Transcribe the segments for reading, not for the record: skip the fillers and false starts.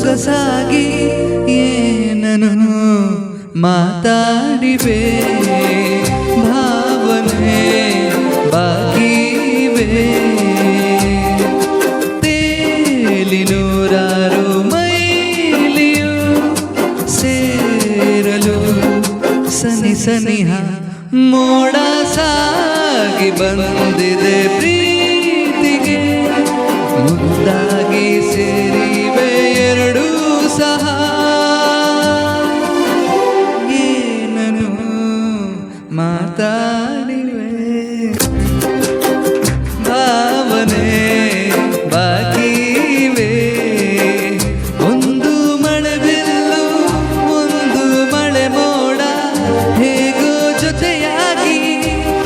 ಸೊಗಸಾಗಿ ಏನನು ಮಾತಾಡಿವೆ ಭಾವನೆ ಬಾಗಿವೆ ತೇಲಿ ನೂರಾರು ಮೈಲಿಯು ಸೇರಲು ಸನಿ ಸನಿಹ ಮೋಡ ಸಾಗಿ ಬಂದಿದೆ ಪ್ರೀತಿಗೆ ಮುದ್ದಾಗಿ ಸೇರಿವೆ ಎರಡೂ ಸಹ ಏನನು ಮಾತಾಡಿವೆ ಭಾವನೆ ಬಾಗಿವೆ ಒಂದು ಮಳೆ ಬಿಲ್ಲು ಒಂದು ಮಳೆ ಮೋಡ ಹೇಗೋ ಜೊತೆಯಾಗಿ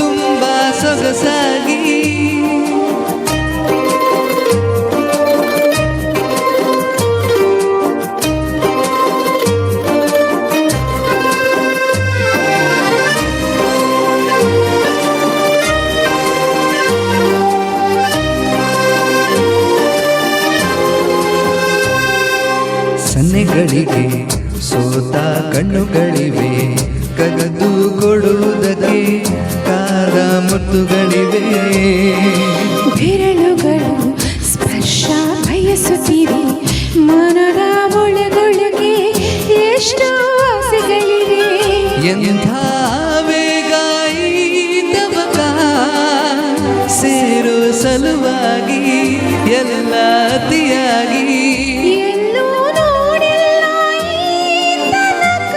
ತುಂಬಾ ಸೊಗಸಾಗಿ ಸನ್ನೆಗಳಿಗೆ ಸೋತ ಕಣ್ಣುಗಳಿವೆ ಕಗದು ಕೊಡುವುದಕ್ಕೆ ಕಾದ ಮುತ್ತುಗಳಿವೆ ಬೆರಳುಗಳು ಸ್ಪರ್ಶ ಬಯಸುತ್ತಿವೆ ಮನದ ಒಳಗೊಳಗೆ ಎಷ್ಟು ಆಸೆಗಳಿವೆ ಎಂಥ ವೇಗ ಈ ತವಕ ಸೇರೋ ಸಲುವಾಗಿ ಎಲ್ಲ ಅತಿಯಾಗಿ ಎಲ್ಲೂ ನೋಡಿಲ್ಲ ಈ ತನಕ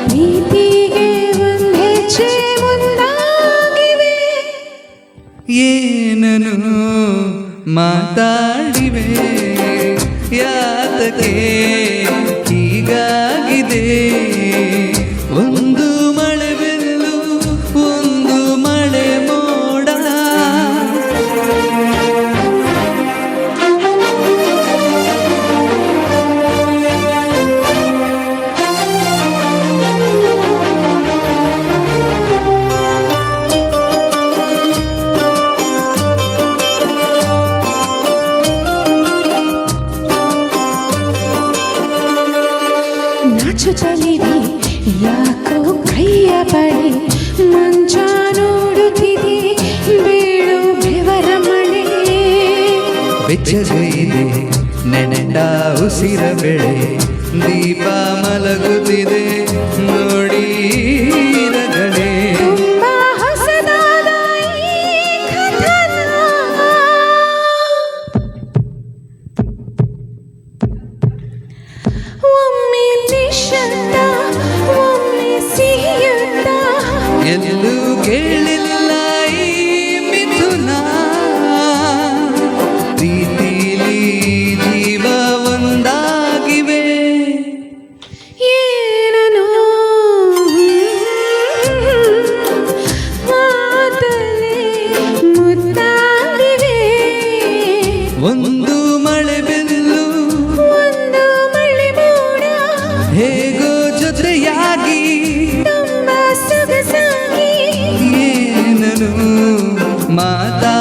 ಪ್ರೀತಿಗೆ ಒಂದು ಹೆಜ್ಜೆ ಮುಂದಾಗಿವೆ ಏನನು ಮಾತಾಡಿವೆ ಯಾತಕ್ಕೆ ಹೀಗಾಗಿದೆ ಒಂದು ಮಳೆ ಬಿಲ್ಲು ಒಂದು ಮಳೆ ಮೋಡ ನಾಚುತ್ತಲಿವೆ ಯಾಕೋ ಕೈಯ ಬಳಿ ಮಂಚ ನೋಡುತ್ತಿದೆ ಬೀಳು ಬೆವರ ಮಳೆ ಬೆಚ್ಚಗೈದೆ ನೆನೆಂಡ ಉಸಿರ ಬೆಳೆ ದೀಪ ಮಲಗುತ್ತಿದೆ ನೋಡಿ ರಗಳೆ ತುಂಬಾ ಹೊಸದಾದ ಈ ಕಥನ ಒಮ್ಮೆ ನಿಶಬ್ದ ಒಮ್ಮೆ ಸಿಹಿಯುತ್ತ ಎಲ್ಲೂ ಕೇಳಿಲ್ಲ ಈ ಮಿಥುನ ಪ್ರೀತಿಲಿ ಜೀವ ಒಂದಾಗಿವೆ ಏನನು ಮಾತಲ್ಲೇ ಮುದ್ದಾಗಿವೆ ಒಂದು ಮಳೆ ಬಿಲ್ಲು ಒಂದು ಮಳೆ ಮೋಡ ಹೇಗೋ ಜೊತೆಯಾಗಿ ತುಂಬಾ ಸೊಗಸಾಗಿ ಏನನು ಮಾತಾ